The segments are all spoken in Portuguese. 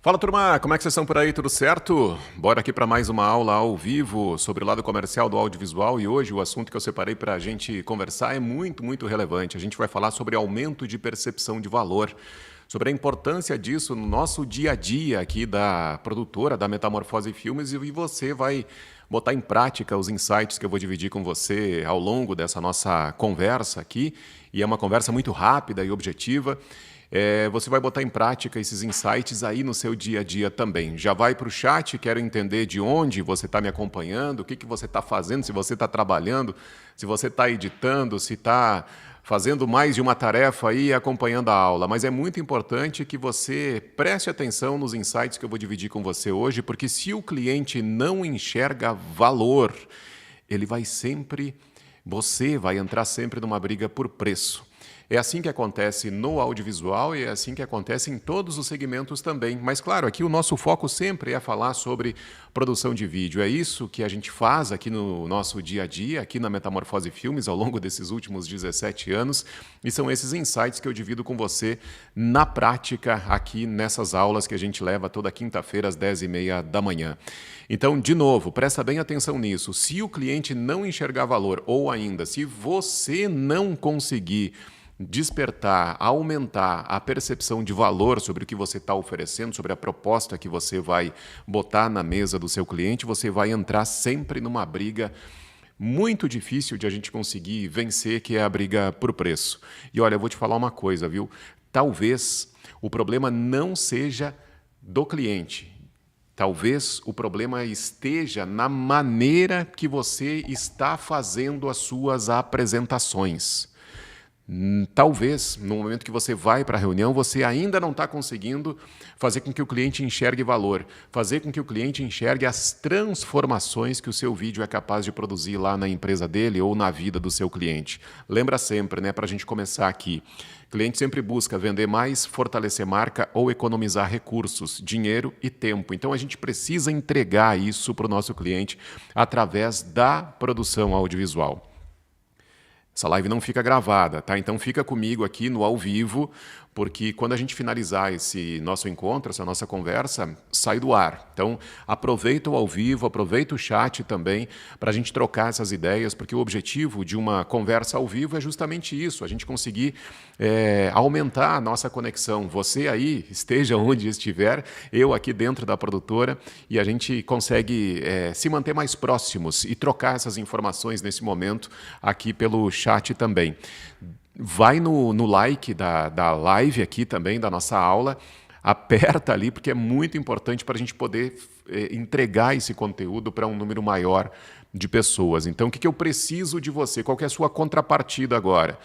Fala turma, como é que vocês estão por aí? Tudo certo? Bora aqui para mais uma aula ao vivo sobre o lado comercial do audiovisual e hoje o assunto que eu separei para a gente conversar é muito relevante. A gente vai falar sobre aumento de percepção de valor, sobre a importância disso no nosso dia a dia aqui da produtora, da Metamorfose Filmes, e você vai botar em prática os insights que eu vou dividir com você ao longo dessa nossa conversa aqui, e é uma conversa muito rápida e objetiva. Você vai botar em prática esses insights aí no seu dia a dia também. Já vai para o chat, quero entender de onde você está me acompanhando, o que você está fazendo, se você está trabalhando, se você está editando, se está fazendo mais de uma tarefa aí acompanhando a aula. Mas é muito importante que você preste atenção nos insights que eu vou dividir com você hoje, porque se o cliente não enxerga valor, você vai entrar sempre numa briga por preço. É assim que acontece no audiovisual e é assim que acontece em todos os segmentos também. Mas, claro, aqui o nosso foco sempre é falar sobre produção de vídeo. É isso que a gente faz aqui no nosso dia a dia, aqui na Metamorfose Filmes, ao longo desses últimos 17 anos. E são esses insights que eu divido com você na prática aqui nessas aulas que a gente leva toda quinta-feira às 10h30 da manhã. Então, de novo, presta bem atenção nisso. Se o cliente não enxergar valor, ou ainda, se você não conseguir despertar, aumentar a percepção de valor sobre o que você está oferecendo, sobre a proposta que você vai botar na mesa do seu cliente, você vai entrar sempre numa briga muito difícil de a gente conseguir vencer, que é a briga por preço. E olha, eu vou te falar uma coisa, viu? Talvez o problema não seja do cliente. Talvez o problema esteja na maneira que você está fazendo as suas apresentações. Talvez, no momento que você vai para a reunião, você ainda não está conseguindo fazer com que o cliente enxergue valor, fazer com que o cliente enxergue as transformações que o seu vídeo é capaz de produzir lá na empresa dele ou na vida do seu cliente. Lembra sempre, né, para a gente começar aqui, o cliente sempre busca vender mais, fortalecer marca ou economizar recursos, dinheiro e tempo. Então a gente precisa entregar isso para o nosso cliente através da produção audiovisual. Essa live não fica gravada, tá? Então fica comigo aqui no ao vivo, porque quando a gente finalizar esse nosso encontro, essa nossa conversa, sai do ar. Então aproveita o ao vivo, aproveita o chat também para a gente trocar essas ideias, porque o objetivo de uma conversa ao vivo é justamente isso, a gente conseguir aumentar a nossa conexão. Você aí, esteja onde estiver, eu aqui dentro da produtora, e a gente consegue se manter mais próximos e trocar essas informações nesse momento aqui pelo chat também. vai no like da live aqui também, da nossa aula, aperta ali, porque é muito importante para a gente poder entregar esse conteúdo para um número maior de pessoas. Então, o que eu preciso de você? Qual que é a sua contrapartida agora?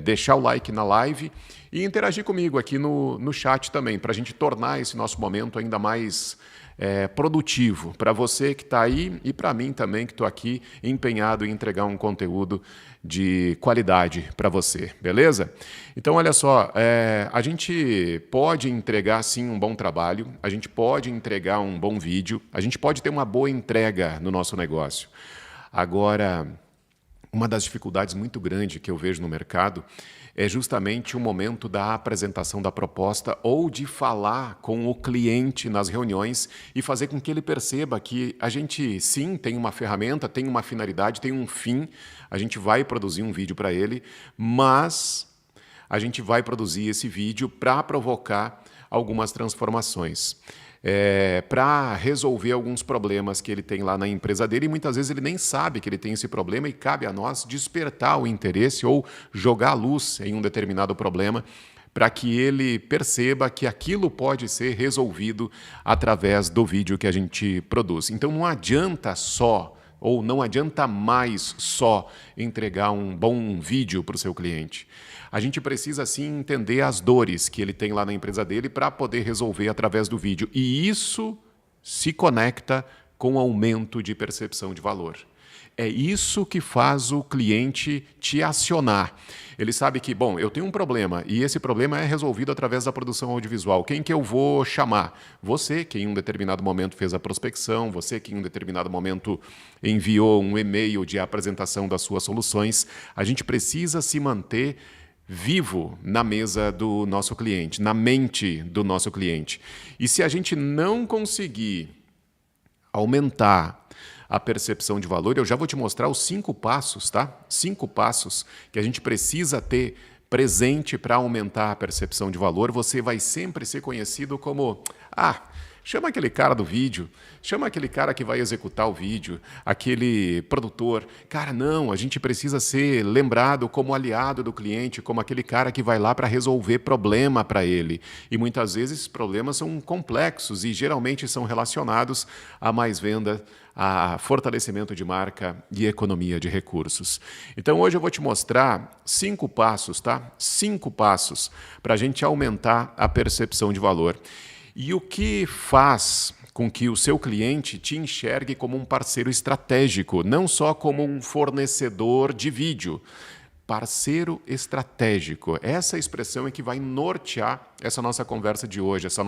Deixar o like na live e interagir comigo aqui no chat também, para a gente tornar esse nosso momento ainda mais produtivo para você que está aí e para mim também que estou aqui empenhado em entregar um conteúdo de qualidade para você, beleza? Então, olha só, a gente pode entregar sim um bom trabalho, a gente pode entregar um bom vídeo, a gente pode ter uma boa entrega no nosso negócio. Agora, uma das dificuldades muito grandes que eu vejo no mercado é justamente o momento da apresentação da proposta ou de falar com o cliente nas reuniões e fazer com que ele perceba que a gente, sim, tem uma ferramenta, tem uma finalidade, tem um fim, a gente vai produzir um vídeo para ele, mas a gente vai produzir esse vídeo para provocar algumas transformações. Para resolver alguns problemas que ele tem lá na empresa dele e muitas vezes ele nem sabe que ele tem esse problema e cabe a nós despertar o interesse ou jogar luz em um determinado problema para que ele perceba que aquilo pode ser resolvido através do vídeo que a gente produz. Então não adianta só ou não adianta mais só entregar um bom vídeo para o seu cliente. A gente precisa, sim, entender as dores que ele tem lá na empresa dele para poder resolver através do vídeo. E isso se conecta com o aumento de percepção de valor. É isso que faz o cliente te acionar. Ele sabe que, bom, eu tenho um problema e esse problema é resolvido através da produção audiovisual. Quem que eu vou chamar? Você, que em um determinado momento fez a prospecção, você que em um determinado momento enviou um e-mail de apresentação das suas soluções. A gente precisa se manter vivo na mesa do nosso cliente, na mente do nosso cliente. E se a gente não conseguir aumentar a percepção de valor, eu já vou te mostrar os 5 passos, tá? 5 passos que a gente precisa ter presente para aumentar a percepção de valor. Você vai sempre ser conhecido como chama aquele cara do vídeo, chama aquele cara que vai executar o vídeo, aquele produtor. Cara, não, a gente precisa ser lembrado como aliado do cliente, como aquele cara que vai lá para resolver problema para ele. E muitas vezes esses problemas são complexos e geralmente são relacionados a mais venda, a fortalecimento de marca e economia de recursos. Então hoje eu vou te mostrar 5 passos, tá? 5 passos para a gente aumentar a percepção de valor. E o que faz com que o seu cliente te enxergue como um parceiro estratégico, não só como um fornecedor de vídeo. Parceiro estratégico. Essa expressão é que vai nortear essa nossa conversa de hoje, essa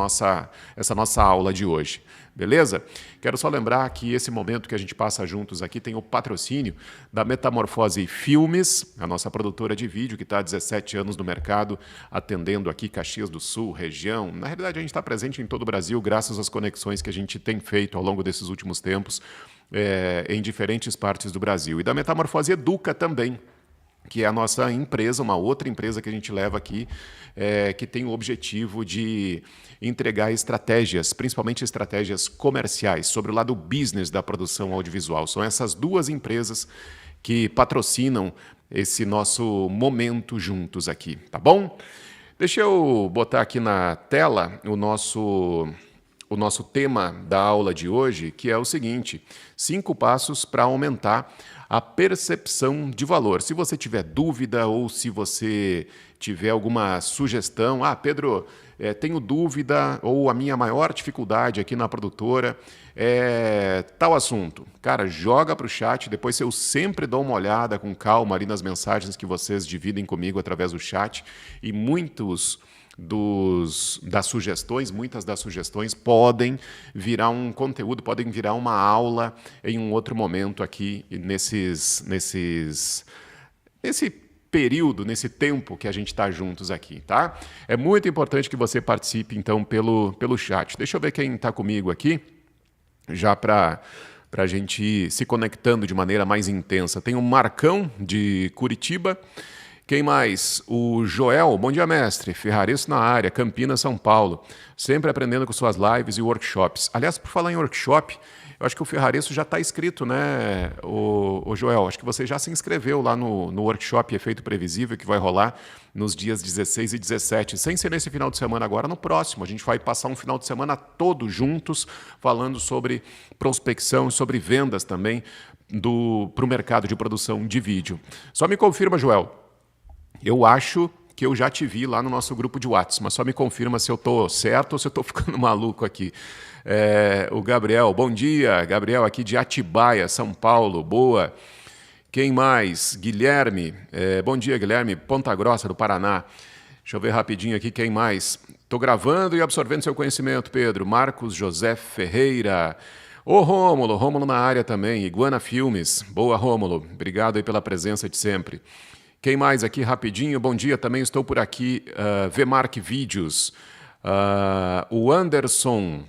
nossa aula de hoje. Beleza? Quero só lembrar que esse momento que a gente passa juntos aqui tem o patrocínio da Metamorfose Filmes, a nossa produtora de vídeo que está há 17 anos no mercado, atendendo aqui Caxias do Sul, região. Na realidade, a gente está presente em todo o Brasil, graças às conexões que a gente tem feito ao longo desses últimos tempos em diferentes partes do Brasil. E da Metamorfose Educa também, que é a nossa empresa, uma outra empresa que a gente leva aqui, que tem o objetivo de entregar estratégias, principalmente estratégias comerciais, sobre o lado business da produção audiovisual. São essas 2 empresas que patrocinam esse nosso momento juntos aqui, tá bom? Deixa eu botar aqui na tela o nosso tema da aula de hoje, que é o seguinte: 5 passos para aumentar a percepção de valor. Se você tiver dúvida ou se você tiver alguma sugestão, Pedro, tenho dúvida ou a minha maior dificuldade aqui na produtora é tal assunto. Cara, joga para o chat, depois eu sempre dou uma olhada com calma ali nas mensagens que vocês dividem comigo através do chat e muitas das sugestões podem virar um conteúdo, podem virar uma aula em um outro momento aqui nesse período, nesse tempo que a gente está juntos aqui, tá? É muito importante que você participe, então, pelo chat. Deixa eu ver quem está comigo aqui, já para a gente ir se conectando de maneira mais intensa. Tem o Marcão, de Curitiba. Quem mais? O Joel, bom dia, mestre. Ferrareço na área, Campinas, São Paulo. Sempre aprendendo com suas lives e workshops. Aliás, por falar em workshop, Eu acho que o Ferraresso já está inscrito, né, o Joel? Acho que você já se inscreveu lá no workshop Efeito Previsível, que vai rolar nos dias 16 e 17. Sem ser nesse final de semana agora, no próximo. A gente vai passar um final de semana todos juntos, falando sobre prospecção, sobre vendas também para o mercado de produção de vídeo. Só me confirma, Joel. Eu acho que eu já te vi lá no nosso grupo de WhatsApp, mas só me confirma se eu estou certo ou se eu estou ficando maluco aqui. O Gabriel, bom dia. Gabriel aqui de Atibaia, São Paulo, boa. Quem mais? Guilherme, bom dia, Guilherme, Ponta Grossa, do Paraná. Deixa eu ver rapidinho aqui quem mais. Estou gravando e absorvendo seu conhecimento, Pedro. Marcos José Ferreira. Ô Rômulo na área também, Iguana Filmes. Boa, Rômulo. Obrigado aí pela presença de sempre. Quem mais aqui rapidinho? Bom dia, também estou por aqui. Vmark Vídeos. O Anderson.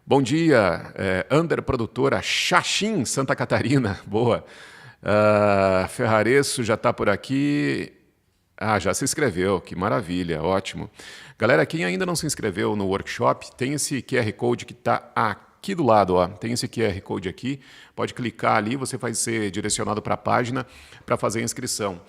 Bom dia, Under Produtora Xaxim, Santa Catarina. Boa. Ferraresso já está por aqui. Já se inscreveu, que maravilha, ótimo. Galera, quem ainda não se inscreveu no workshop, tem esse QR Code que está aqui do lado, ó. Tem esse QR Code aqui, pode clicar ali, você vai ser direcionado para a página para fazer a inscrição.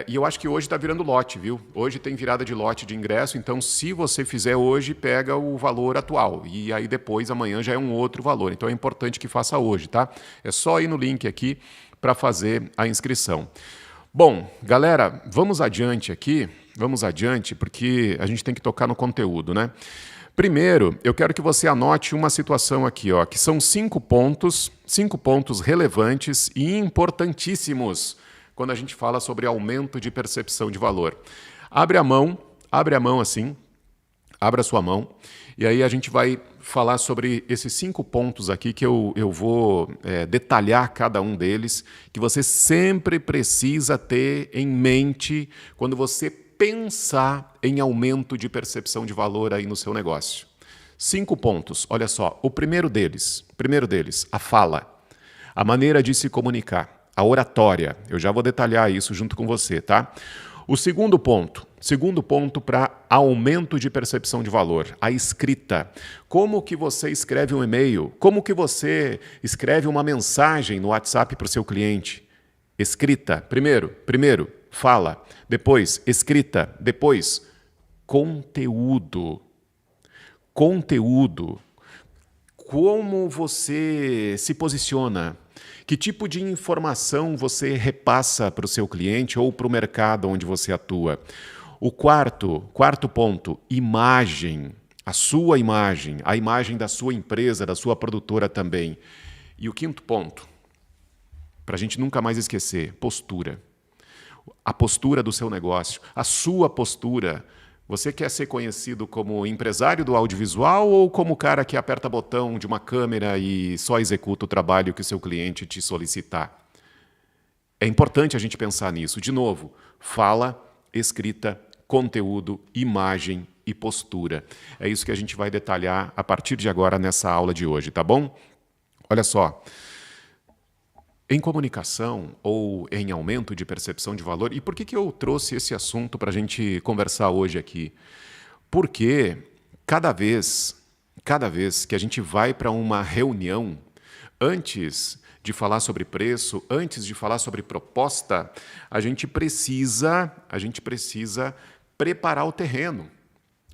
E eu acho que hoje está virando lote, viu? Hoje tem virada de lote de ingresso, então se você fizer hoje, pega o valor atual. E aí depois, amanhã, já é um outro valor. Então é importante que faça hoje, tá? É só ir no link aqui para fazer a inscrição. Bom, galera, vamos adiante, porque a gente tem que tocar no conteúdo, né? Primeiro, eu quero que você anote uma situação aqui, ó, que são 5 pontos relevantes e importantíssimos quando a gente fala sobre aumento de percepção de valor. Abre a mão assim, abra a sua mão, e aí a gente vai falar sobre esses 5 pontos aqui que eu vou detalhar cada um deles, que você sempre precisa ter em mente quando você pensar em aumento de percepção de valor aí no seu negócio. 5 pontos, olha só. O primeiro deles, a fala, a maneira de se comunicar, a oratória. Eu já vou detalhar isso junto com você, tá? O segundo ponto para aumento de percepção de valor, a escrita. Como que você escreve um e-mail? Como que você escreve uma mensagem no WhatsApp para o seu cliente? Escrita. Primeiro, fala. Depois, escrita. Depois, conteúdo. Como você se posiciona? Que tipo de informação você repassa para o seu cliente ou para o mercado onde você atua? O quarto ponto, imagem. A sua imagem, a imagem da sua empresa, da sua produtora também. E o quinto ponto, para a gente nunca mais esquecer, postura. A postura do seu negócio, a sua postura. Você quer ser conhecido como empresário do audiovisual ou como o cara que aperta botão de uma câmera e só executa o trabalho que o seu cliente te solicitar? É importante a gente pensar nisso. De novo, fala, escrita, conteúdo, imagem e postura. É isso que a gente vai detalhar a partir de agora nessa aula de hoje, tá bom? Olha só. Em comunicação ou em aumento de percepção de valor, e por que eu trouxe esse assunto para a gente conversar hoje aqui? Porque cada vez que a gente vai para uma reunião, antes de falar sobre preço, antes de falar sobre proposta, a gente precisa preparar o terreno.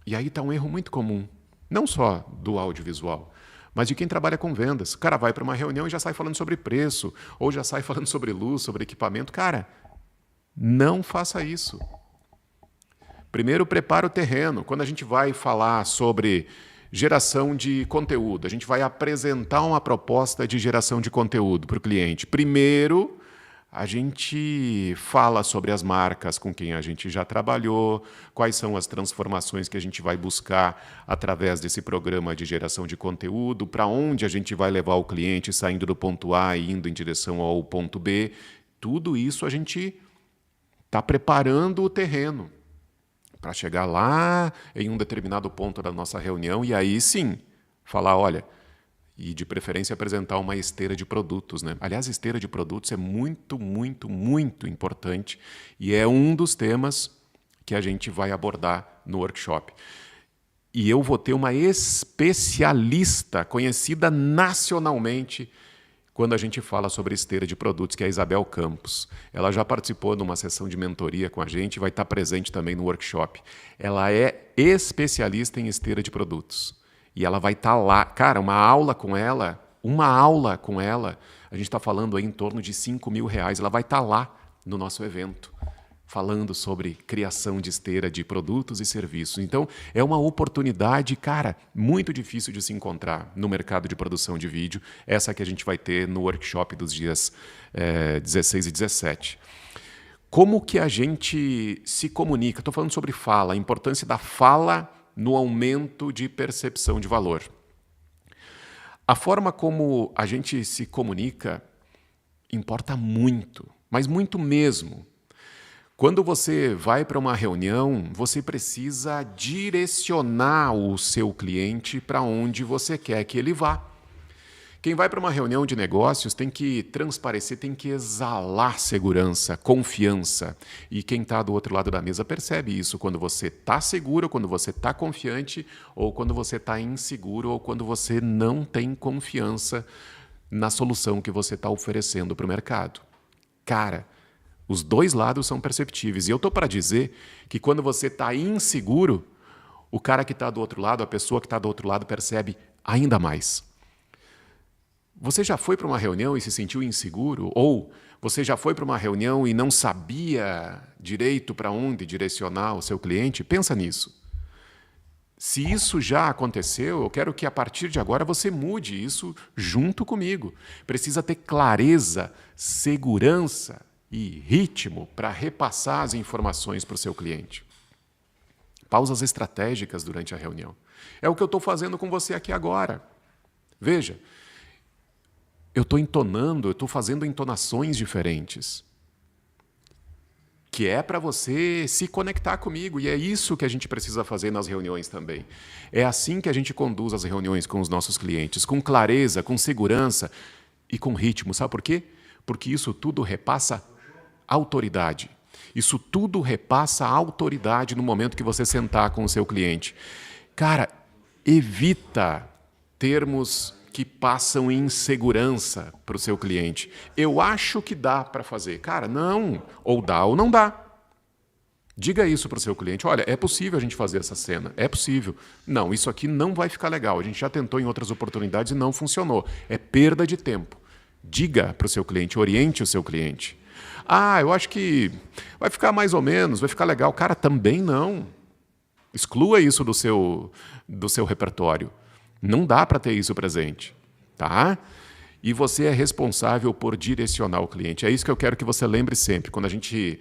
E aí está um erro muito comum, não só do audiovisual, mas de quem trabalha com vendas. O cara vai para uma reunião e já sai falando sobre preço, ou já sai falando sobre luz, sobre equipamento. Cara, não faça isso. Primeiro, prepara o terreno. Quando a gente vai falar sobre geração de conteúdo, a gente vai apresentar uma proposta de geração de conteúdo para o cliente. Primeiro, a gente fala sobre as marcas com quem a gente já trabalhou, quais são as transformações que a gente vai buscar através desse programa de geração de conteúdo, para onde a gente vai levar o cliente saindo do ponto A e indo em direção ao ponto B. Tudo isso a gente está preparando o terreno para chegar lá em um determinado ponto da nossa reunião e aí sim falar, olha, e de preferência apresentar uma esteira de produtos, né? Aliás, esteira de produtos é muito, muito, muito importante e é um dos temas que a gente vai abordar no workshop. E eu vou ter uma especialista conhecida nacionalmente quando a gente fala sobre esteira de produtos, que é a Isabel Campos. Ela já participou de uma sessão de mentoria com a gente e vai estar presente também no workshop. Ela é especialista em esteira de produtos. E ela vai estar lá. Cara, uma aula com ela, a gente está falando aí em torno de R$5.000. Ela vai estar lá no nosso evento, falando sobre criação de esteira de produtos e serviços. Então, é uma oportunidade, cara, muito difícil de se encontrar no mercado de produção de vídeo, essa que a gente vai ter no workshop dos dias 16 e 17. Como que a gente se comunica? Estou falando sobre fala, a importância da fala no aumento de percepção de valor. A forma como a gente se comunica importa muito, mas muito mesmo. Quando você vai para uma reunião, você precisa direcionar o seu cliente para onde você quer que ele vá. Quem vai para uma reunião de negócios tem que transparecer, tem que exalar segurança, confiança. E quem está do outro lado da mesa percebe isso quando você está seguro, quando você está confiante, ou quando você está inseguro, ou quando você não tem confiança na solução que você está oferecendo para o mercado. Cara, os dois lados são perceptíveis. E eu estou para dizer que quando você está inseguro, o cara que está do outro lado, a pessoa que está do outro lado, percebe ainda mais. Você já foi para uma reunião e se sentiu inseguro? Ou você já foi para uma reunião e não sabia direito para onde direcionar o seu cliente? Pensa nisso. Se isso já aconteceu, eu quero que a partir de agora você mude isso junto comigo. Precisa ter clareza, segurança e ritmo para repassar as informações para o seu cliente. Pausas estratégicas durante a reunião. É o que eu estou fazendo com você aqui agora. Veja, eu estou entonando, eu estou fazendo entonações diferentes, que é para você se conectar comigo, e é isso que a gente precisa fazer nas reuniões também. É assim que a gente conduz as reuniões com os nossos clientes, com clareza, com segurança e com ritmo. Sabe por quê? Porque isso tudo repassa autoridade. Isso tudo repassa autoridade no momento que você sentar com o seu cliente. Cara, evita termos que passam insegurança para o seu cliente. Eu acho que dá para fazer. Cara, não. Ou dá ou não dá. Diga isso para o seu cliente. Olha, é possível a gente fazer essa cena. É possível. Não, isso aqui não vai ficar legal. A gente já tentou em outras oportunidades e não funcionou. É perda de tempo. Diga para o seu cliente, oriente o seu cliente. Ah, eu acho que vai ficar mais ou menos, vai ficar legal. Cara, também não. Exclua isso do seu repertório. Não dá para ter isso presente, tá? E você é responsável por direcionar o cliente. É isso que eu quero que você lembre sempre. Quando a gente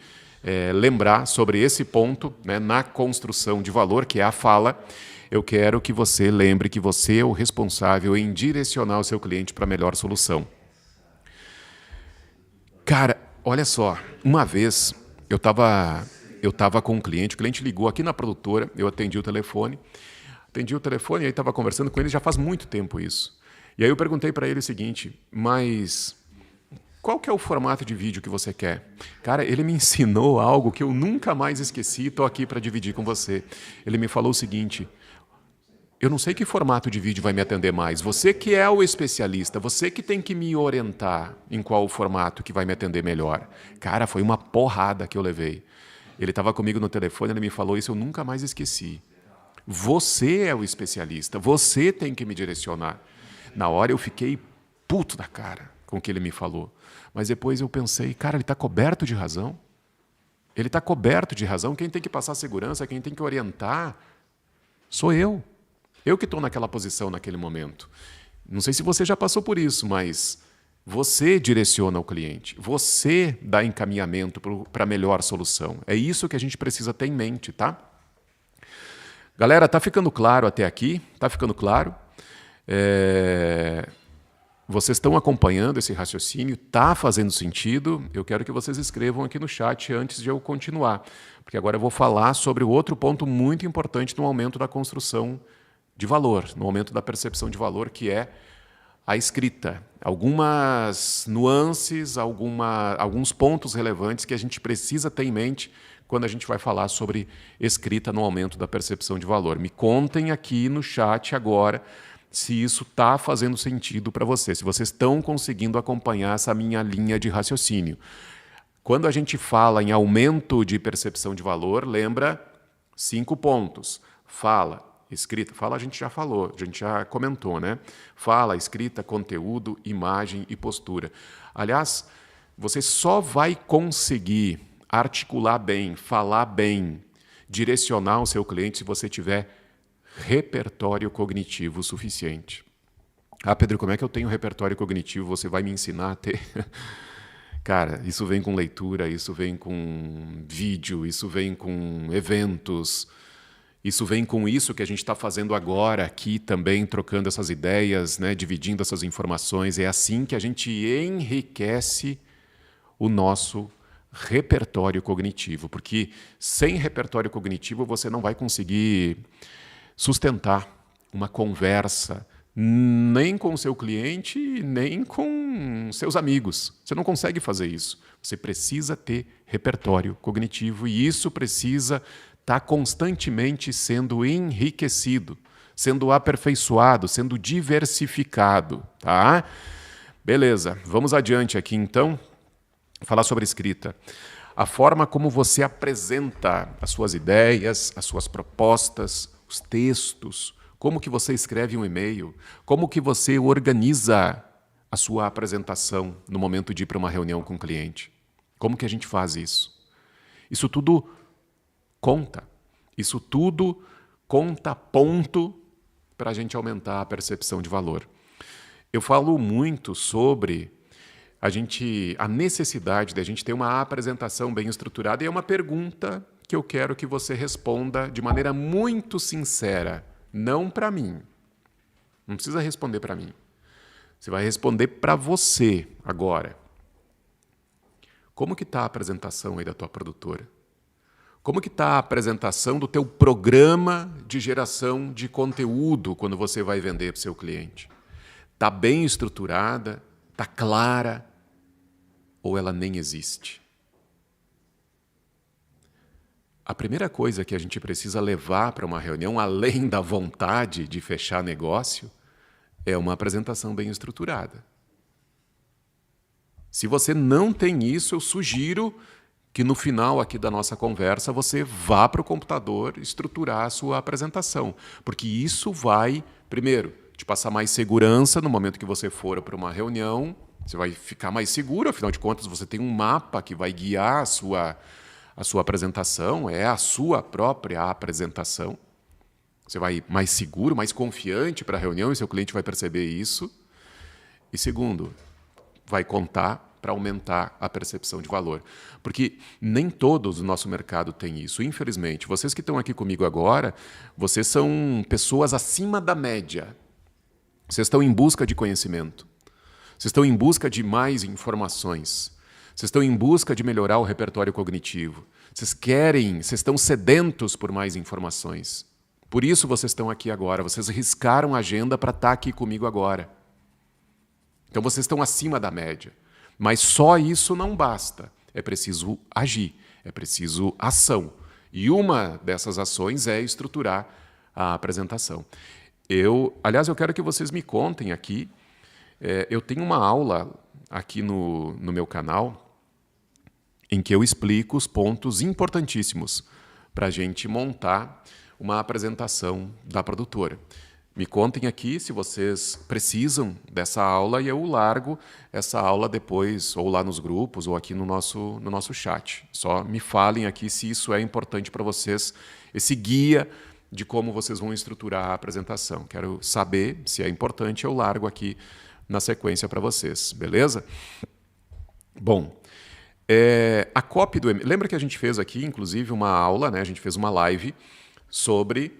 lembrar sobre esse ponto, né, na construção de valor, que é a fala, eu quero que você lembre que você é o responsável em direcionar o seu cliente para a melhor solução. Cara, olha só, uma vez eu estava com um cliente, o cliente ligou aqui na produtora, eu atendi o telefone e aí estava conversando com ele, já faz muito tempo isso. E aí eu perguntei para ele o seguinte, mas qual que é o formato de vídeo que você quer? Cara, ele me ensinou algo que eu nunca mais esqueci e estou aqui para dividir com você. Ele me falou o seguinte, eu não sei que formato de vídeo vai me atender mais. Você que é o especialista, você que tem que me orientar em qual formato que vai me atender melhor. Cara, foi uma porrada que eu levei. Ele estava comigo no telefone, ele me falou isso, eu nunca mais esqueci. Você é o especialista, você tem que me direcionar. Na hora eu fiquei puto da cara com o que ele me falou. Mas depois eu pensei, cara, ele está coberto de razão. Ele está coberto de razão. Quem tem que passar segurança, quem tem que orientar, sou eu. Eu que estou naquela posição naquele momento. Não sei se você já passou por isso, mas você direciona o cliente. Você dá encaminhamento para a melhor solução. É isso que a gente precisa ter em mente, tá? Galera, está ficando claro até aqui? Está ficando claro? Vocês estão acompanhando esse raciocínio? Está fazendo sentido? Eu quero que vocês escrevam aqui no chat antes de eu continuar, porque agora eu vou falar sobre o outro ponto muito importante no aumento da construção de valor, no aumento da percepção de valor, que é a escrita. Algumas nuances, alguns pontos relevantes que a gente precisa ter em mente quando a gente vai falar sobre escrita no aumento da percepção de valor. Me contem aqui no chat agora se isso está fazendo sentido para vocês, se vocês estão conseguindo acompanhar essa minha linha de raciocínio. Quando a gente fala em aumento de percepção de valor, lembra 5 pontos. Fala, escrita. Fala a gente já falou, a gente já comentou, né? Fala, escrita, conteúdo, imagem e postura. Aliás, você só vai conseguir articular bem, falar bem, direcionar o seu cliente se você tiver repertório cognitivo suficiente. Ah, Pedro, como é que eu tenho repertório cognitivo? Você vai me ensinar a ter? Cara, isso vem com leitura, isso vem com vídeo, isso vem com eventos, isso vem com isso que a gente está fazendo agora aqui também, trocando essas ideias, né, dividindo essas informações. É assim que a gente enriquece o nosso repertório cognitivo, porque sem repertório cognitivo você não vai conseguir sustentar uma conversa nem com o seu cliente, nem com seus amigos. Você não consegue fazer isso. Você precisa ter repertório cognitivo e isso precisa estar constantemente sendo enriquecido, sendo aperfeiçoado, sendo diversificado. Tá? Beleza, vamos adiante aqui então, falar sobre escrita. A forma como você apresenta as suas ideias, as suas propostas, os textos, como que você escreve um e-mail, como que você organiza a sua apresentação no momento de ir para uma reunião com o cliente. Como que a gente faz isso? Isso tudo conta. Isso tudo conta ponto para a gente aumentar a percepção de valor. Eu falo muito sobre a necessidade de a gente ter uma apresentação bem estruturada e é uma pergunta que eu quero que você responda de maneira muito sincera. Não para mim. Não precisa responder para mim. Você vai responder para você agora. Como que está a apresentação aí da tua produtora? Como que está a apresentação do teu programa de geração de conteúdo quando você vai vender para o seu cliente? Está bem estruturada? Está clara? Ou ela nem existe? A primeira coisa que a gente precisa levar para uma reunião, além da vontade de fechar negócio, é uma apresentação bem estruturada. Se você não tem isso, eu sugiro que no final aqui da nossa conversa você vá para o computador estruturar a sua apresentação, porque isso vai, primeiro, te passar mais segurança no momento que você for para uma reunião, você vai ficar mais seguro, afinal de contas você tem um mapa que vai guiar a sua apresentação, é a sua própria apresentação. Você vai mais seguro, mais confiante para a reunião e seu cliente vai perceber isso. E segundo, vai contar para aumentar a percepção de valor. Porque nem todos no nosso mercado têm isso, infelizmente. Vocês que estão aqui comigo agora, vocês são pessoas acima da média. Vocês estão em busca de conhecimento. Vocês estão em busca de mais informações. Vocês estão em busca de melhorar o repertório cognitivo. Vocês estão sedentos por mais informações. Por isso vocês estão aqui agora. Vocês riscaram a agenda para estar aqui comigo agora. Então vocês estão acima da média. Mas só isso não basta. É preciso agir. É preciso ação. E uma dessas ações é estruturar a apresentação. Aliás, eu quero que vocês me contem aqui. Eu tenho uma aula aqui no meu canal em que eu explico os pontos importantíssimos para a gente montar uma apresentação da produtora. Me contem aqui se vocês precisam dessa aula e eu largo essa aula depois, ou lá nos grupos, ou aqui no nosso chat. Só me falem aqui se isso é importante para vocês, esse guia de como vocês vão estruturar a apresentação. Quero saber se é importante, eu largo aqui na sequência para vocês, beleza? Bom, a copy do e-mail. Lembra que a gente fez aqui, inclusive, uma aula, né? A gente fez uma live sobre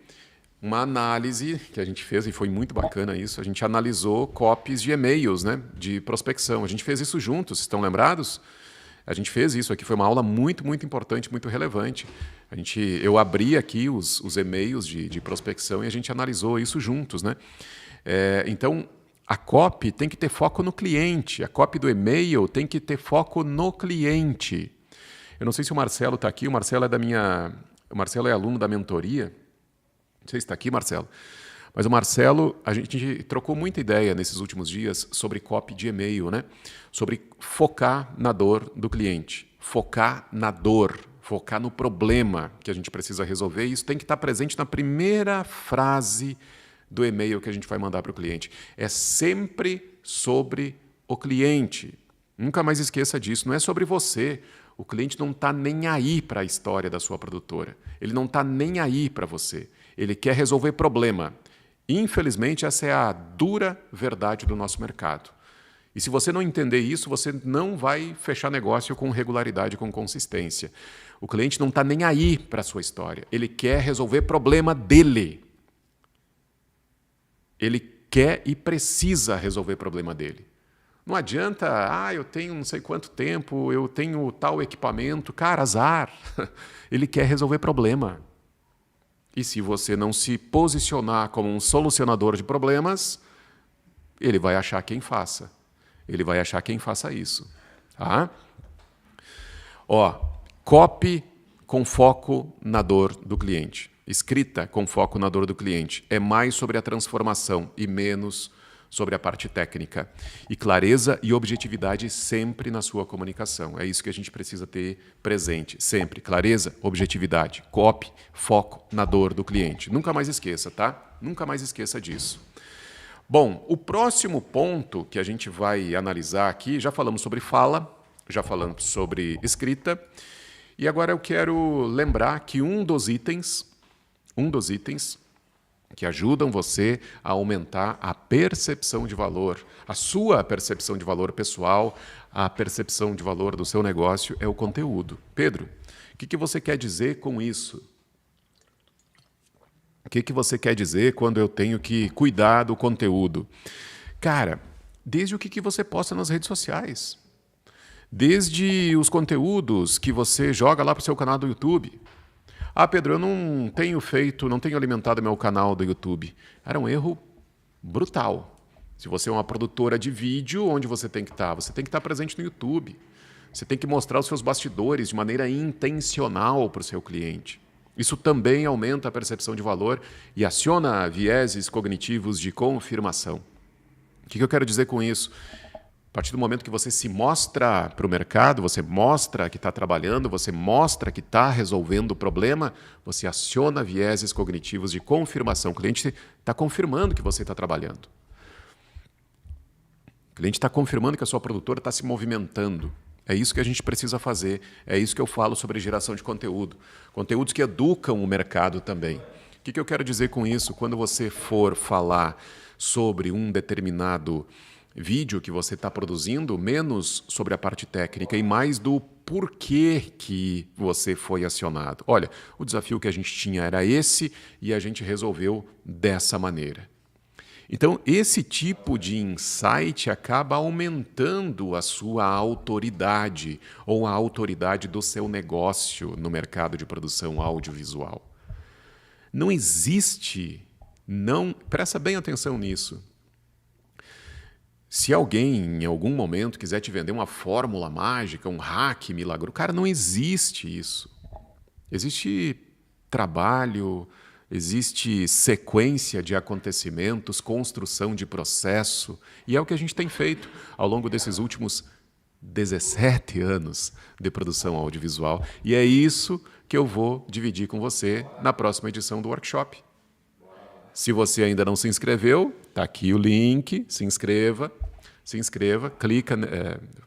uma análise que a gente fez, e foi muito bacana isso. A gente analisou copies de e-mails, né? De prospecção. A gente fez isso juntos, estão lembrados? A gente fez isso aqui, foi uma aula muito, muito importante, muito relevante. Eu abri aqui os e-mails de prospecção e a gente analisou isso juntos, né? Então, A copy tem que ter foco no cliente. A copy do e-mail tem que ter foco no cliente. Eu não sei se o Marcelo está aqui. O Marcelo é aluno da mentoria. Não sei se está aqui, Marcelo. Mas o Marcelo, a gente trocou muita ideia nesses últimos dias sobre copy de e-mail, né? Sobre focar na dor do cliente. Focar na dor. Focar no problema que a gente precisa resolver. E isso tem que estar presente na primeira frase do e-mail que a gente vai mandar para o cliente. É sempre sobre o cliente. Nunca mais esqueça disso. Não é sobre você. O cliente não está nem aí para a história da sua produtora. Ele não está nem aí para você. Ele quer resolver problema. Infelizmente, essa é a dura verdade do nosso mercado. E se você não entender isso, você não vai fechar negócio com regularidade, com consistência. O cliente não está nem aí para a sua história. Ele quer resolver problema dele. Ele quer e precisa resolver problema dele. Não adianta, eu tenho não sei quanto tempo, eu tenho tal equipamento. Cara, azar. Ele quer resolver problema. E se você não se posicionar como um solucionador de problemas, ele vai achar quem faça. Ele vai achar quem faça isso. Tá? Copy com foco na dor do cliente. Escrita com foco na dor do cliente. É mais sobre a transformação e menos sobre a parte técnica. E clareza e objetividade sempre na sua comunicação. É isso que a gente precisa ter presente. Sempre. Clareza, objetividade. Copy, foco na dor do cliente. Nunca mais esqueça, tá? Nunca mais esqueça disso. Bom, o próximo ponto que a gente vai analisar aqui, já falamos sobre fala, já falamos sobre escrita, e agora eu quero lembrar que um dos itens que ajudam você a aumentar a percepção de valor, a sua percepção de valor pessoal, a percepção de valor do seu negócio é o conteúdo. Pedro, o que você quer dizer com isso? O que você quer dizer quando eu tenho que cuidar do conteúdo? Cara, desde o que você posta nas redes sociais. Desde os conteúdos que você joga lá para o seu canal do YouTube. Pedro, eu não tenho alimentado meu canal do YouTube. Era um erro brutal. Se você é uma produtora de vídeo, onde você tem que estar? Você tem que estar presente no YouTube. Você tem que mostrar os seus bastidores de maneira intencional para o seu cliente. Isso também aumenta a percepção de valor e aciona vieses cognitivos de confirmação. O que eu quero dizer com isso? A partir do momento que você se mostra para o mercado, você mostra que está trabalhando, você mostra que está resolvendo o problema, você aciona vieses cognitivos de confirmação. O cliente está confirmando que você está trabalhando. O cliente está confirmando que a sua produtora está se movimentando. É isso que a gente precisa fazer. É isso que eu falo sobre geração de conteúdo. Conteúdos que educam o mercado também. O que eu quero dizer com isso? Quando você for falar sobre um determinado vídeo que você está produzindo, menos sobre a parte técnica e mais do porquê que você foi acionado. Olha, o desafio que a gente tinha era esse e a gente resolveu dessa maneira. Então, esse tipo de insight acaba aumentando a sua autoridade ou a autoridade do seu negócio no mercado de produção audiovisual. Não existe, presta bem atenção nisso. Se alguém, em algum momento, quiser te vender uma fórmula mágica, um hack milagroso, cara, não existe isso. Existe trabalho, existe sequência de acontecimentos, construção de processo, e é o que a gente tem feito ao longo desses últimos 17 anos de produção audiovisual. E é isso que eu vou dividir com você na próxima edição do workshop. Se você ainda não se inscreveu, está aqui o link, se inscreva, clica,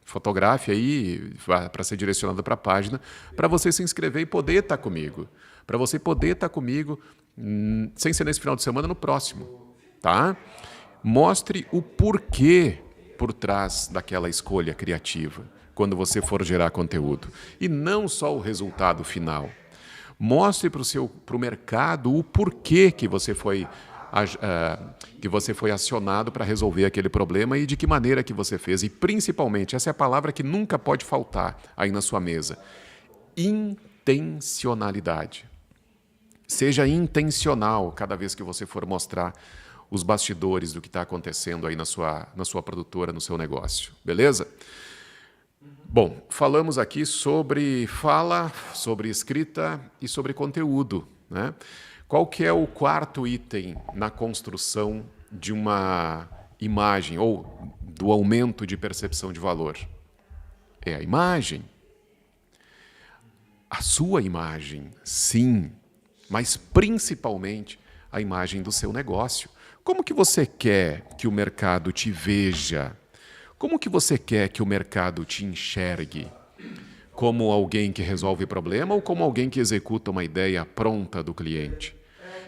fotografe aí para ser direcionado para a página, para você se inscrever e poder estar comigo. Para você poder estar comigo, sem ser nesse final de semana, no próximo. Tá? Mostre o porquê por trás daquela escolha criativa, quando você for gerar conteúdo. E não só o resultado final. Mostre para o mercado o porquê que você foi acionado para resolver aquele problema e de que maneira que você fez. E, principalmente, essa é a palavra que nunca pode faltar aí na sua mesa. Intencionalidade. Seja intencional cada vez que você for mostrar os bastidores do que está acontecendo aí na sua produtora, no seu negócio. Beleza? Bom, falamos aqui sobre fala, sobre escrita e sobre conteúdo, né? Qual que é o quarto item na construção de uma imagem ou do aumento de percepção de valor? É a imagem. A sua imagem, sim, mas principalmente a imagem do seu negócio. Como que você quer que o mercado te veja? Como que você quer que o mercado te enxergue? Como alguém que resolve problema ou como alguém que executa uma ideia pronta do cliente?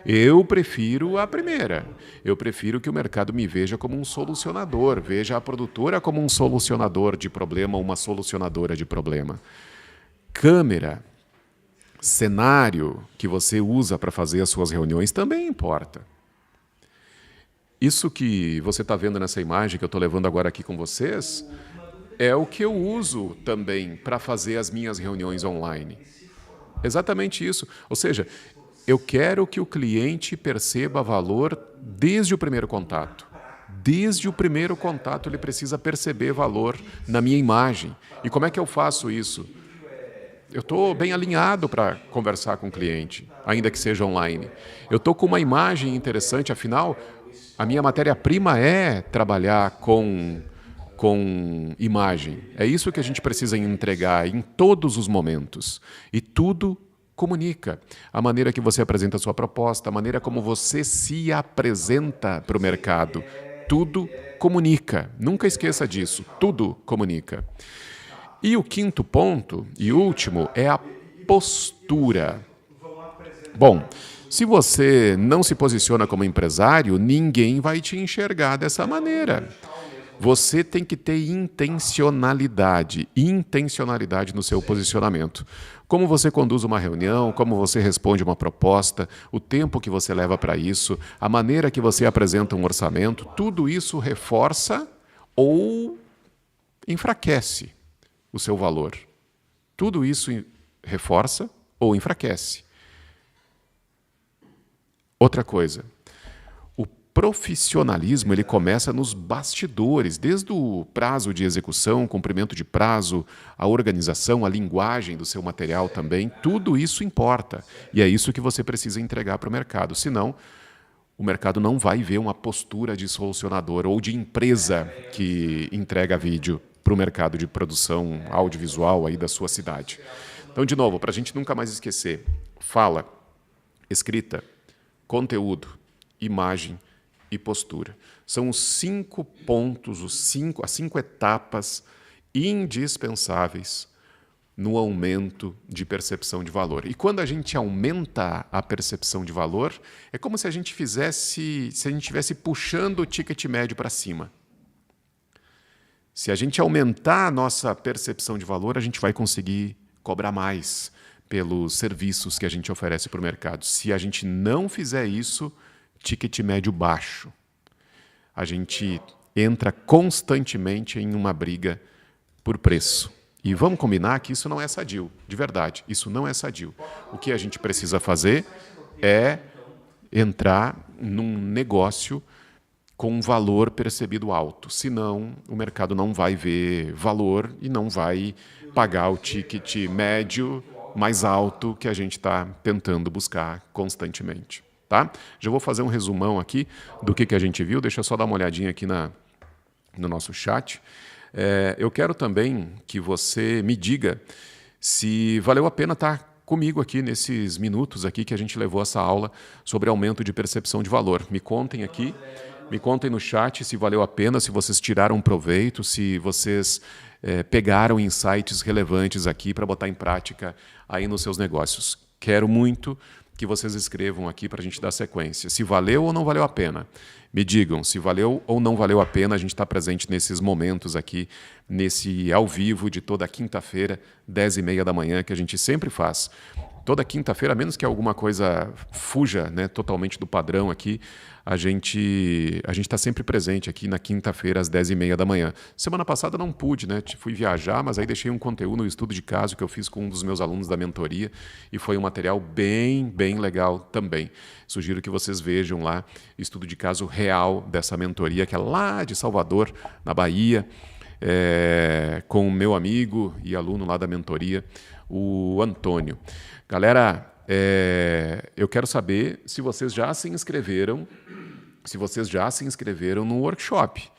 Eu prefiro a primeira. Eu prefiro que o mercado me veja como um solucionador, veja a produtora como um solucionador de problema, uma solucionadora de problema. Câmera, cenário que você usa para fazer as suas reuniões também importa. Isso que você está vendo nessa imagem que eu estou levando agora aqui com vocês é o que eu uso também para fazer as minhas reuniões online. Exatamente isso. Ou seja, eu quero que o cliente perceba valor desde o primeiro contato. Desde o primeiro contato ele precisa perceber valor na minha imagem. E como é que eu faço isso? Eu estou bem alinhado para conversar com o cliente, ainda que seja online. Eu estou com uma imagem interessante, afinal, a minha matéria-prima é trabalhar com imagem. É isso que a gente precisa entregar em todos os momentos. E tudo comunica. A maneira que você apresenta a sua proposta, a maneira como você se apresenta para o mercado. Tudo comunica. Nunca esqueça disso. Tudo comunica. E o quinto ponto, e último, é a postura. Bom, se você não se posiciona como empresário, ninguém vai te enxergar dessa maneira. Você tem que ter intencionalidade no seu posicionamento. Como você conduz uma reunião, como você responde uma proposta, o tempo que você leva para isso, a maneira que você apresenta um orçamento, tudo isso reforça ou enfraquece o seu valor. Tudo isso reforça ou enfraquece. Outra coisa, o profissionalismo ele começa nos bastidores, desde o prazo de execução, cumprimento de prazo, a organização, a linguagem do seu material também, tudo isso importa. E é isso que você precisa entregar para o mercado, senão o mercado não vai ver uma postura de solucionador ou de empresa que entrega vídeo para o mercado de produção audiovisual aí da sua cidade. Então, de novo, para a gente nunca mais esquecer, fala, escrita, conteúdo, imagem e postura. São os 5 pontos, as 5 etapas indispensáveis no aumento de percepção de valor. E quando a gente aumenta a percepção de valor, é como se a gente estivesse puxando o ticket médio para cima. Se a gente aumentar a nossa percepção de valor, a gente vai conseguir cobrar mais pelos serviços que a gente oferece para o mercado. Se a gente não fizer isso, ticket médio baixo. A gente entra constantemente em uma briga por preço. E vamos combinar que isso não é sadio, de verdade. Isso não é sadio. O que a gente precisa fazer é entrar num negócio com um valor percebido alto. Senão, o mercado não vai ver valor e não vai pagar o ticket médio mais alto que a gente está tentando buscar constantemente. Tá? Já vou fazer um resumão aqui do que a gente viu. Deixa eu só dar uma olhadinha aqui no nosso chat. Eu quero também que você me diga se valeu a pena estar comigo aqui nesses minutos aqui que a gente levou essa aula sobre aumento de percepção de valor. Me contem aqui, me contem no chat se valeu a pena, se vocês tiraram proveito, se vocês pegaram insights relevantes aqui para botar em prática aí nos seus negócios. Quero muito que vocês escrevam aqui para a gente dar sequência. Se valeu ou não valeu a pena. Me digam se valeu ou não valeu a pena a gente estar presente nesses momentos aqui, nesse ao vivo de toda quinta-feira, 10h30 da manhã, que a gente sempre faz. toda quinta-feira, a menos que alguma coisa fuja, né, totalmente do padrão aqui, a gente está sempre presente aqui na quinta-feira, às 10h30 da manhã. Semana passada não pude, né? Fui viajar, mas aí deixei um conteúdo no estudo de caso que eu fiz com um dos meus alunos da mentoria e foi um material bem, bem legal também. Sugiro que vocês vejam lá estudo de caso real dessa mentoria, que é lá de Salvador, na Bahia, com o meu amigo e aluno lá da mentoria, o Antônio. Galera, eu quero saber se vocês já se inscreveram, no workshop.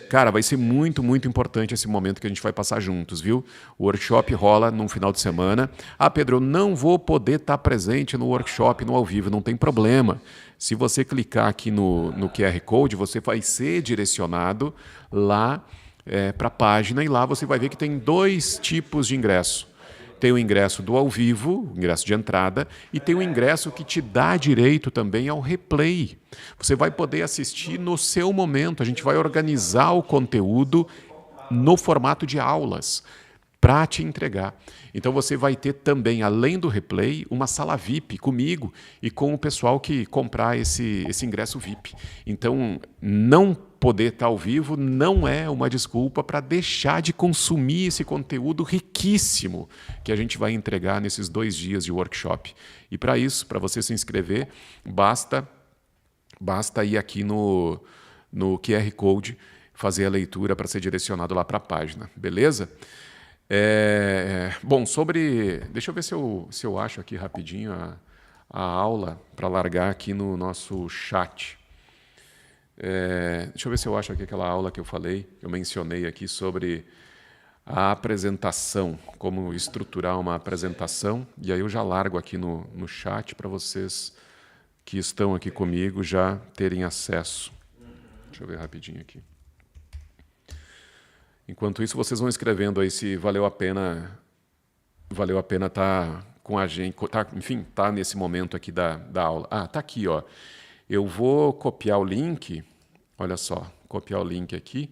Cara, vai ser muito, muito importante esse momento que a gente vai passar juntos, viu? O workshop rola num final de semana. Ah, Pedro, eu não vou poder estar presente no workshop, no ao vivo, não tem problema. Se você clicar aqui no QR Code, você vai ser direcionado lá para a página e lá você vai ver que tem 2 tipos de ingresso. Tem o ingresso do ao vivo, o ingresso de entrada, e tem o ingresso que te dá direito também ao replay. Você vai poder assistir no seu momento. A gente vai organizar o conteúdo no formato de aulas para te entregar. Então você vai ter também, além do replay, uma sala VIP comigo e com o pessoal que comprar esse ingresso VIP. Então, não poder estar ao vivo não é uma desculpa para deixar de consumir esse conteúdo riquíssimo que a gente vai entregar nesses 2 dias de workshop. E para isso, para você se inscrever, basta ir aqui no QR Code, fazer a leitura para ser direcionado lá para a página, beleza? Bom, deixa eu ver se eu acho aqui rapidinho a aula para largar aqui no nosso chat. Deixa eu ver se eu acho aqui aquela aula que eu mencionei aqui sobre a apresentação, como estruturar uma apresentação, e aí eu já largo aqui no chat para vocês que estão aqui comigo já terem acesso. Deixa eu ver rapidinho aqui. Enquanto isso, vocês vão escrevendo aí se valeu a pena estar com a gente, tá nesse momento aqui da aula. Ah, tá aqui, ó. Eu vou copiar o link, olha só, copiar o link aqui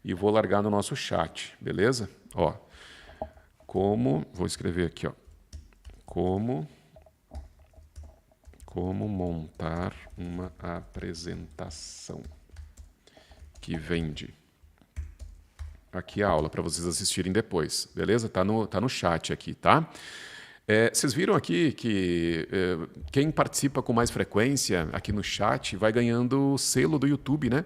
e vou largar no nosso chat, beleza? Ó, vou escrever aqui, ó, como montar uma apresentação que vende. Aqui a aula para vocês assistirem depois, beleza? Tá no chat aqui, tá? Vocês viram aqui que quem participa com mais frequência aqui no chat vai ganhando o selo do YouTube, né?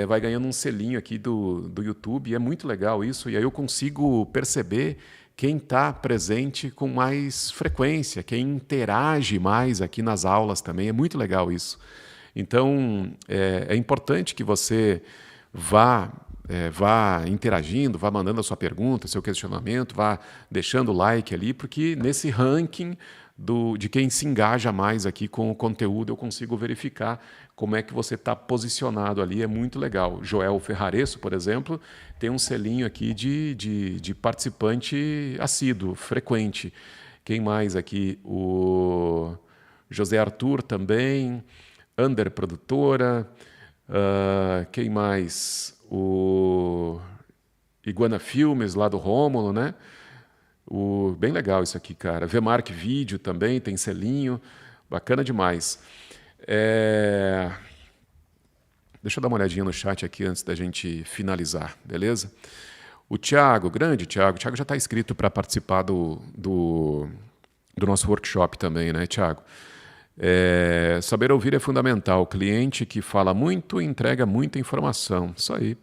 Vai ganhando um selinho aqui do YouTube, e é muito legal isso, e aí eu consigo perceber quem está presente com mais frequência, quem interage mais aqui nas aulas também, é muito legal isso. Então, é importante que você vá interagindo, vá mandando a sua pergunta, seu questionamento, vá deixando o like ali, porque nesse ranking de quem se engaja mais aqui com o conteúdo, eu consigo verificar como é que você está posicionado ali, é muito legal. Joel Ferraresso, por exemplo, tem um selinho aqui de participante assíduo, frequente. Quem mais aqui? O José Arthur também, Under Produtora, quem mais? O Iguana Filmes, lá do Rômulo, né? Bem legal isso aqui, cara. Vmark Vídeo também, tem selinho. Bacana demais. Deixa eu dar uma olhadinha no chat aqui antes da gente finalizar, beleza? O Thiago, grande Thiago. O Thiago já está inscrito para participar do nosso workshop também, né, Thiago? Saber ouvir é fundamental. Cliente que fala muito entrega muita informação. Isso aí.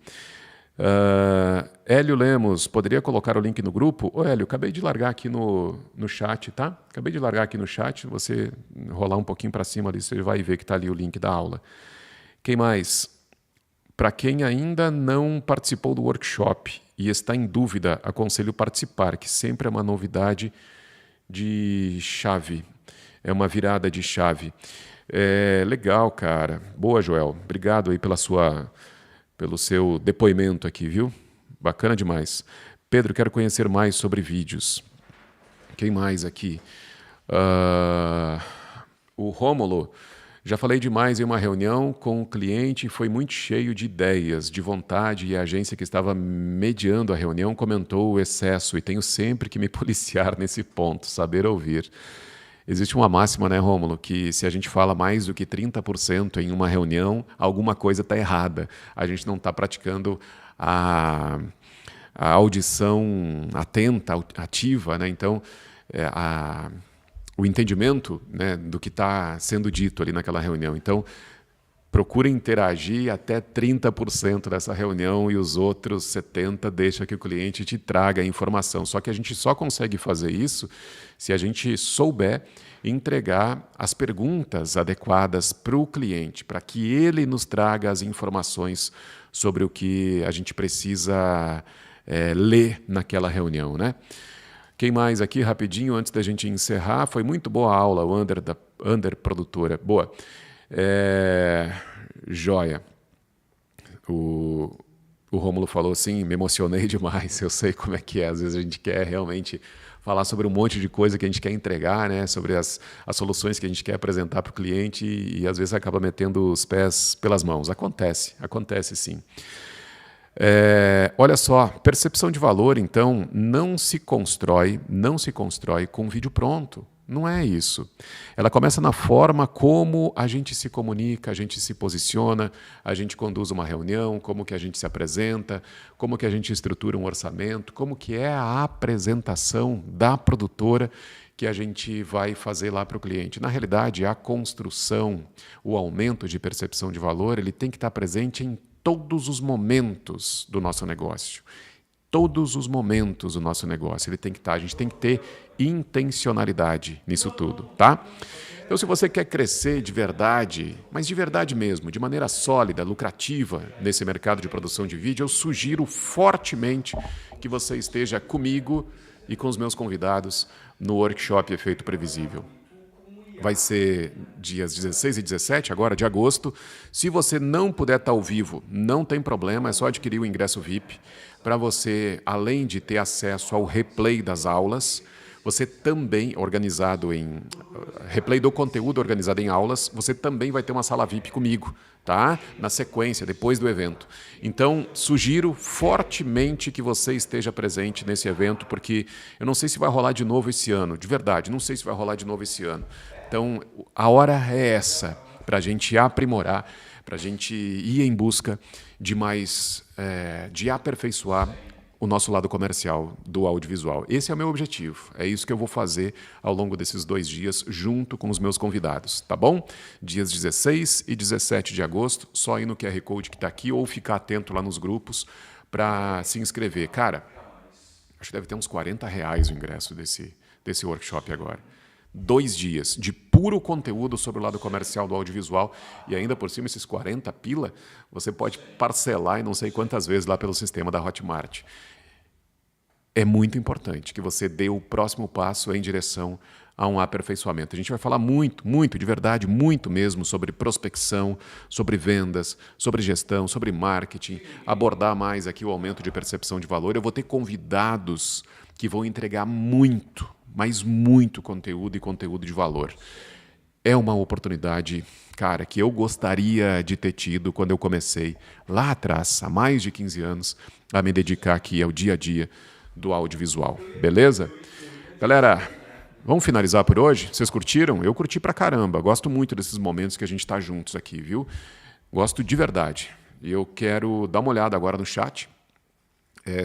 Hélio Lemos, poderia colocar o link no grupo? Ô Hélio, acabei de largar aqui no chat, tá? Acabei de largar aqui no chat, você rolar um pouquinho para cima ali, você vai ver que está ali o link da aula. Quem mais? Para quem ainda não participou do workshop e está em dúvida, aconselho participar, que sempre é uma novidade de chave. É uma virada de chave. Legal, cara. Boa, Joel. Obrigado aí pelo seu depoimento aqui, viu? Bacana demais. Pedro, quero conhecer mais sobre vídeos. Quem mais aqui? O Rômulo. Já falei demais em uma reunião com o cliente e foi muito cheio de ideias, de vontade, e a agência que estava mediando a reunião comentou o excesso e tenho sempre que me policiar nesse ponto, saber ouvir. Existe uma máxima, né, Rômulo, que se a gente fala mais do que 30% em uma reunião, alguma coisa está errada. A gente não está praticando a, a audição atenta, ativa, né? Então, é, o entendimento, né, do que está sendo dito ali naquela reunião. Então, procure interagir até 30% dessa reunião e os outros 70% deixa que o cliente te traga a informação. Só que a gente só consegue fazer isso se a gente souber entregar as perguntas adequadas para o cliente, para que ele nos traga as informações sobre o que a gente precisa ler naquela reunião, né? Quem mais aqui, rapidinho, antes da gente encerrar? Foi muito boa a aula, o Under, da Under Produtora. Boa. Joia. O Rômulo falou assim, me emocionei demais, eu sei como é que é. Às vezes a gente quer realmente falar sobre um monte de coisa que a gente quer entregar, né? Sobre as soluções que a gente quer apresentar para o cliente e às vezes acaba metendo os pés pelas mãos. Acontece sim. Olha só, percepção de valor, então, não se constrói com vídeo pronto. Não é isso. Ela começa na forma como a gente se comunica, a gente se posiciona, a gente conduz uma reunião, como que a gente se apresenta, como que a gente estrutura um orçamento, como que é a apresentação da produtora que a gente vai fazer lá para o cliente. Na realidade, a construção, o aumento de percepção de valor, ele tem que estar presente em todos os momentos do nosso negócio. Todos os momentos do nosso negócio ele tem que estar. A gente tem que ter intencionalidade nisso tudo, tá? Então, se você quer crescer de verdade, mas de verdade mesmo, de maneira sólida, lucrativa nesse mercado de produção de vídeo, eu sugiro fortemente que você esteja comigo e com os meus convidados no Workshop Efeito Previsível. Vai ser dias 16 e 17, agora de agosto. Se você não puder estar ao vivo, não tem problema, é só adquirir o ingresso VIP para você, além de ter acesso ao replay das aulas, você também, replay do conteúdo organizado em aulas, você também vai ter uma sala VIP comigo, tá? Na sequência, depois do evento. Então, sugiro fortemente que você esteja presente nesse evento, porque eu não sei se vai rolar de novo esse ano, de verdade, não sei se vai rolar de novo esse ano. Então, a hora é essa, para a gente aprimorar, para a gente ir em busca de de aperfeiçoar o nosso lado comercial do audiovisual. Esse é o meu objetivo. É isso que eu vou fazer ao longo desses 2 dias, junto com os meus convidados, tá bom? Dias 16 e 17 de agosto, só ir no QR Code que está aqui ou ficar atento lá nos grupos para se inscrever. Cara, acho que deve ter uns R$40 o ingresso desse workshop agora. 2 dias de puro conteúdo sobre o lado comercial do audiovisual e ainda por cima esses 40 pila, você pode parcelar em não sei quantas vezes lá pelo sistema da Hotmart. É muito importante que você dê o próximo passo em direção a um aperfeiçoamento. A gente vai falar muito, de verdade, muito mesmo sobre prospecção, sobre vendas, sobre gestão, sobre marketing, abordar mais aqui o aumento de percepção de valor. Eu vou ter convidados que vão entregar muito, mas muito conteúdo e conteúdo de valor. É uma oportunidade, cara, que eu gostaria de ter tido quando eu comecei lá atrás, há mais de 15 anos, a me dedicar aqui ao dia a dia do audiovisual. Beleza? Galera, vamos finalizar por hoje? Vocês curtiram? Eu curti pra caramba. Gosto muito desses momentos que a gente está juntos aqui, viu? Gosto de verdade. E eu quero dar uma olhada agora no chat.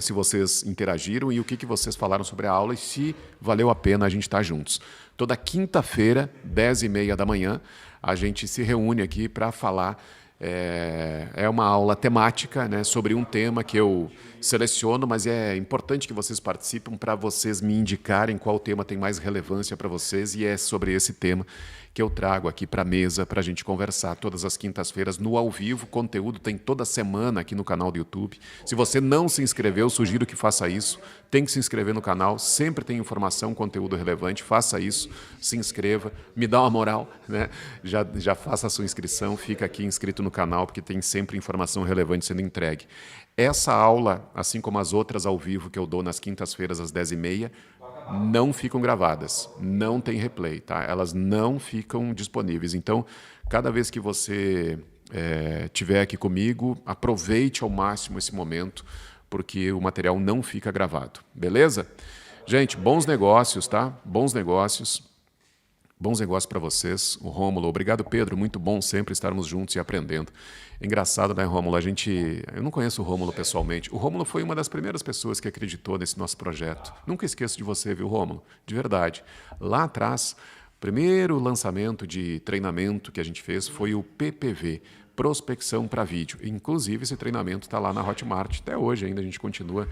Se vocês interagiram e o que vocês falaram sobre a aula e se valeu a pena a gente estar juntos. Toda quinta-feira, 10h30 da manhã, a gente se reúne aqui para falar. É uma aula temática, né, sobre um tema que eu seleciono, mas é importante que vocês participem para vocês me indicarem qual tema tem mais relevância para vocês e é sobre esse tema que eu trago aqui para a mesa para a gente conversar todas as quintas-feiras no ao vivo. Conteúdo tem toda semana aqui no canal do YouTube. Se você não se inscreveu, sugiro que faça isso. Tem que se inscrever no canal, sempre tem informação, conteúdo relevante. Faça isso, se inscreva, me dá uma moral, né? Já faça a sua inscrição, fica aqui inscrito no canal, porque tem sempre informação relevante sendo entregue. Essa aula, assim como as outras ao vivo que eu dou nas quintas-feiras às 10h30, não ficam gravadas, não tem replay, tá? Elas não ficam disponíveis. Então, cada vez que você estiver aqui comigo, aproveite ao máximo esse momento, porque o material não fica gravado, beleza? Gente, bons negócios, tá? Bons negócios. Bons negócios para vocês. O Rômulo, obrigado, Pedro. Muito bom sempre estarmos juntos e aprendendo. Engraçado, né, Rômulo? Eu não conheço o Rômulo pessoalmente. O Rômulo foi uma das primeiras pessoas que acreditou nesse nosso projeto. Nunca esqueço de você, viu, Rômulo? De verdade. Lá atrás, o primeiro lançamento de treinamento que a gente fez foi o PPV, Prospecção para Vídeo. Inclusive, esse treinamento está lá na Hotmart. Até hoje ainda a gente continua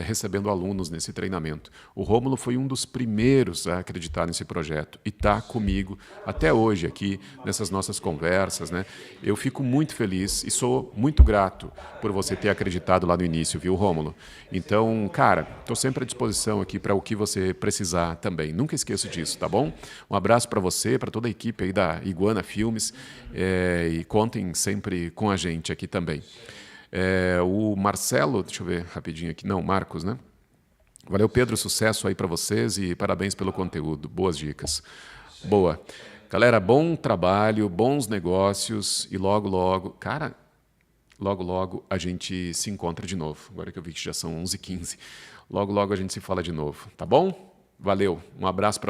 recebendo alunos nesse treinamento. O Rômulo foi um dos primeiros a acreditar nesse projeto e está comigo até hoje aqui nessas nossas conversas, né? Eu fico muito feliz e sou muito grato por você ter acreditado lá no início, viu, Rômulo? Então, cara, estou sempre à disposição aqui para o que você precisar também. Nunca esqueço disso, tá bom? Um abraço para você, para toda a equipe aí da Iguana Filmes e contem sempre com a gente aqui também. O Marcelo, deixa eu ver rapidinho aqui, não, Marcos, né? Valeu, Pedro, sucesso aí para vocês e parabéns pelo conteúdo, boas dicas. Boa. Galera, bom trabalho, bons negócios e logo, logo, cara, logo, logo a gente se encontra de novo. Agora que eu vi que já são 11h15, logo, logo a gente se fala de novo, tá bom? Valeu, um abraço para